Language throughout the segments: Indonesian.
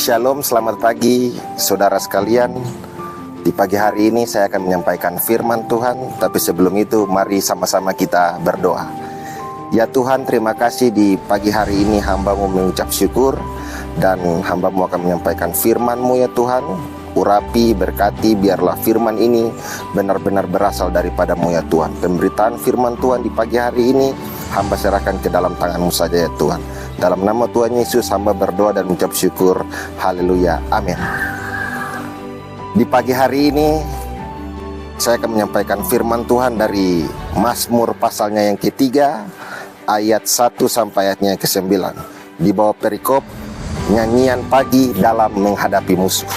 Shalom, selamat pagi saudara sekalian. Di pagi hari ini saya akan menyampaikan firman Tuhan. Tapi sebelum itu mari sama-sama kita berdoa. Ya Tuhan, terima kasih di pagi hari ini hamba-Mu mengucap syukur. Dan hamba-Mu akan menyampaikan firman-Mu ya Tuhan. Urapi, berkati, biarlah firman ini benar-benar berasal daripada-Mu ya Tuhan. Pemberitaan firman Tuhan di pagi hari ini hamba serahkan ke dalam tangan-Mu saja ya Tuhan. Dalam nama Tuhan Yesus hamba berdoa dan mengucap syukur. Haleluya, amin. Di pagi hari ini saya akan menyampaikan firman Tuhan dari Mazmur pasalnya yang ketiga, ayat 1 sampai ayatnya yang ke-9. Di bawah perikop nyanyian pagi dalam menghadapi musuh.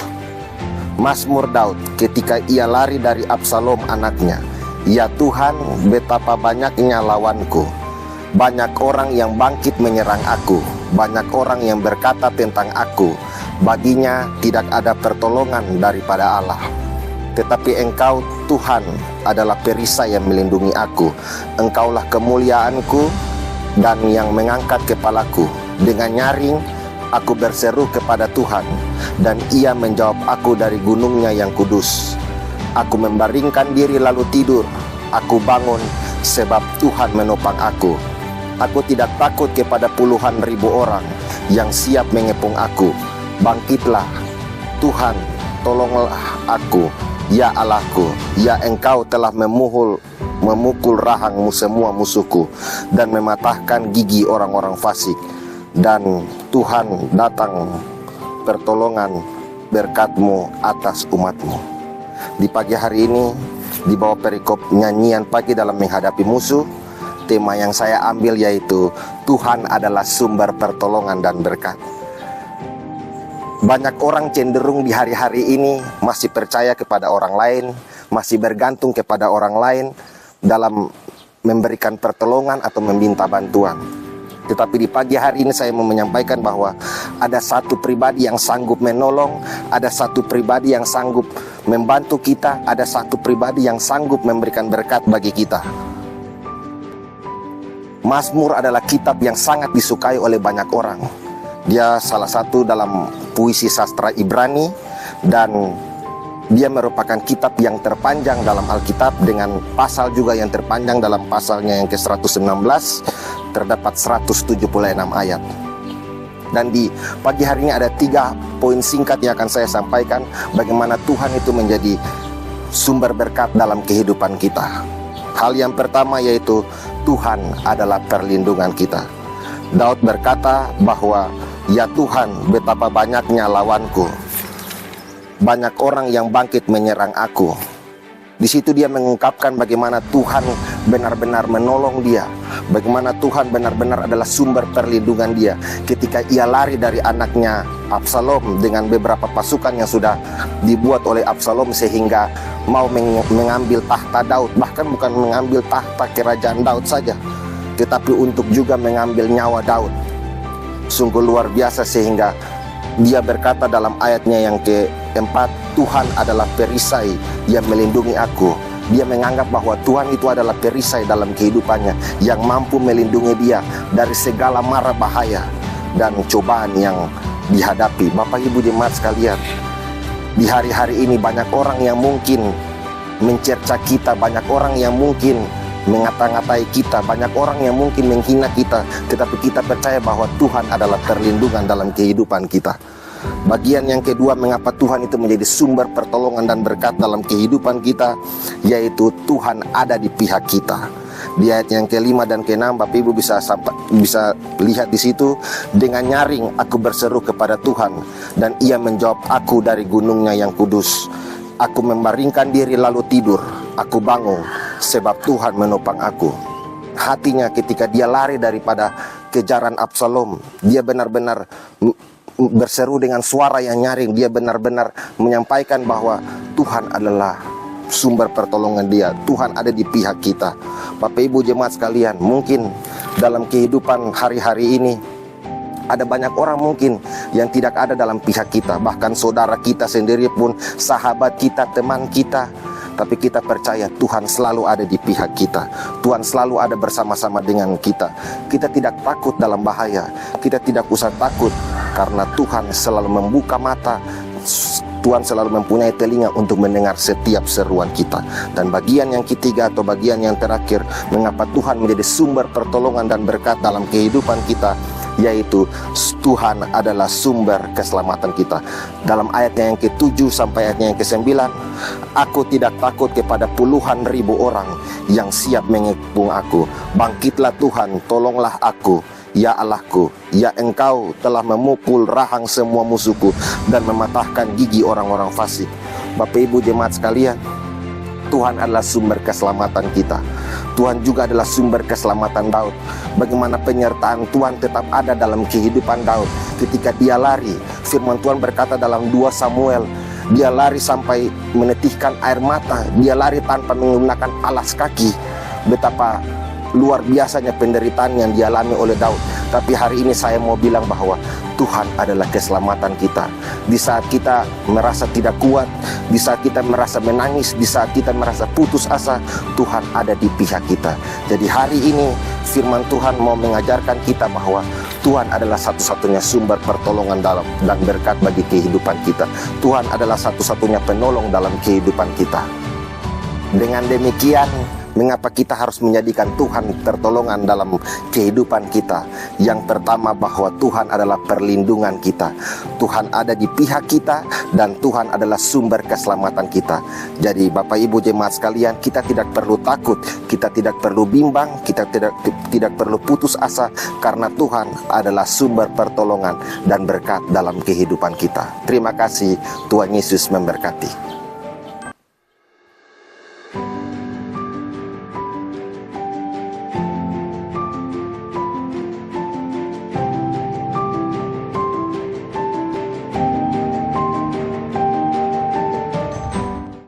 Mazmur Daud ketika ia lari dari Absalom anaknya. Ya Tuhan, betapa banyaknya lawanku. Banyak orang yang bangkit menyerang aku. Banyak orang yang berkata tentang aku. Baginya tidak ada pertolongan daripada Allah. Tetapi Engkau Tuhan adalah perisai yang melindungi aku. Engkaulah kemuliaanku dan yang mengangkat kepalaku. Dengan nyaring aku berseru kepada Tuhan, dan Ia menjawab aku dari gunungnya yang kudus. Aku membaringkan diri lalu tidur. Aku bangun sebab Tuhan menopang aku. Aku tidak takut kepada puluhan ribu orang yang siap mengepung aku. Bangkitlah Tuhan, tolonglah aku, ya Allahku. Ya Engkau telah memukul rahangmu semua musuhku, dan mematahkan gigi orang-orang fasik. Dan Tuhan datang pertolongan berkat-Mu atas umat-Mu. Di pagi hari ini di bawah perikop nyanyian pagi dalam menghadapi musuh, tema yang saya ambil yaitu Tuhan adalah sumber pertolongan dan berkat. Banyak orang cenderung di hari-hari ini masih percaya kepada orang lain, masih bergantung kepada orang lain dalam memberikan pertolongan atau meminta bantuan. Tetapi di pagi hari ini saya mau menyampaikan bahwa ada satu pribadi yang sanggup menolong, ada satu pribadi yang sanggup membantu kita, ada satu pribadi yang sanggup memberikan berkat bagi kita. Mazmur adalah kitab yang sangat disukai oleh banyak orang. Dia salah satu dalam puisi sastra Ibrani, dan dia merupakan kitab yang terpanjang dalam Alkitab, dengan pasal juga yang terpanjang. Dalam pasalnya yang ke-116 terdapat 176 ayat. Dan di pagi hari ini ada 3 poin singkat yang akan saya sampaikan, bagaimana Tuhan itu menjadi sumber berkat dalam kehidupan kita. Hal yang pertama yaitu Tuhan adalah perlindungan kita. Daud berkata bahwa ya Tuhan, betapa banyaknya lawanku. Banyak orang yang bangkit menyerang aku. Di situ dia mengungkapkan bagaimana Tuhan benar-benar menolong dia, bagaimana Tuhan benar-benar adalah sumber perlindungan dia ketika ia lari dari anaknya Absalom dengan beberapa pasukan yang sudah dibuat oleh Absalom sehingga mau mengambil tahta Daud. Bahkan bukan mengambil tahta kerajaan Daud saja, tetapi untuk juga mengambil nyawa Daud. Sungguh luar biasa, sehingga dia berkata dalam ayatnya yang keempat, Tuhan adalah perisai yang melindungi aku. Dia menganggap bahwa Tuhan itu adalah perisai dalam kehidupannya yang mampu melindungi dia dari segala mara bahaya dan cobaan yang dihadapi. Bapak Ibu jemaat sekalian, di hari-hari ini banyak orang yang mungkin mencerca kita, banyak orang yang mungkin mengata-ngatai kita, banyak orang yang mungkin menghina kita, tetapi kita percaya bahwa Tuhan adalah perlindungan dalam kehidupan kita. Bagian yang kedua, mengapa Tuhan itu menjadi sumber pertolongan dan berkat dalam kehidupan kita, yaitu Tuhan ada di pihak kita. Di ayat yang ke-5 dan ke-6 Bapak Ibu bisa lihat di situ, dengan nyaring aku berseru kepada Tuhan, dan Ia menjawab aku dari gunungnya yang kudus. Aku membaringkan diri lalu tidur. Aku bangun sebab Tuhan menopang aku. Hatinya ketika dia lari daripada kejaran Absalom, dia benar-benar berseru dengan suara yang nyaring. Dia benar-benar menyampaikan bahwa Tuhan adalah sumber pertolongan dia. Tuhan ada di pihak kita. Bapak Ibu jemaat sekalian, mungkin dalam kehidupan hari-hari ini ada banyak orang mungkin yang tidak ada dalam pihak kita, bahkan saudara kita sendiri pun, sahabat kita, teman kita. Tapi kita percaya Tuhan selalu ada di pihak kita. Tuhan selalu ada bersama-sama dengan kita. Kita tidak takut dalam bahaya. Kita tidak usah takut karena Tuhan selalu membuka mata, Tuhan selalu mempunyai telinga untuk mendengar setiap seruan kita. Dan bagian yang ketiga atau bagian yang terakhir, mengapa Tuhan menjadi sumber pertolongan dan berkat dalam kehidupan kita, yaitu Tuhan adalah sumber keselamatan kita. Dalam ayatnya yang ke-7 sampai ayatnya yang ke-9, aku tidak takut kepada puluhan ribu orang yang siap mengepung aku. Bangkitlah Tuhan, tolonglah aku. Ya Allahku, ya Engkau telah memukul rahang semua musuhku dan mematahkan gigi orang-orang fasik. Bapak Ibu jemaat sekalian, Tuhan adalah sumber keselamatan kita. Tuhan juga adalah sumber keselamatan Daud. Bagaimana penyertaan Tuhan tetap ada dalam kehidupan Daud ketika dia lari. Firman Tuhan berkata dalam 2 Samuel, dia lari sampai menetihkan air mata, dia lari tanpa menggunakan alas kaki. Betapa luar biasanya penderitaan yang dialami oleh Daud. Tapi hari ini saya mau bilang bahwa Tuhan adalah keselamatan kita. Di saat kita merasa tidak kuat, di saat kita merasa menangis, di saat kita merasa putus asa, Tuhan ada di pihak kita. Jadi hari ini firman Tuhan mau mengajarkan kita bahwa Tuhan adalah satu-satunya sumber pertolongan dalam dan berkat bagi kehidupan kita. Tuhan adalah satu-satunya penolong dalam kehidupan kita. Dengan demikian, mengapa kita harus menjadikan Tuhan pertolongan dalam kehidupan kita? Yang pertama, bahwa Tuhan adalah perlindungan kita. Tuhan ada di pihak kita dan Tuhan adalah sumber keselamatan kita. Jadi Bapak Ibu jemaat sekalian, kita tidak perlu takut, kita tidak perlu bimbang, kita tidak perlu putus asa, karena Tuhan adalah sumber pertolongan dan berkat dalam kehidupan kita. Terima kasih, Tuhan Yesus memberkati.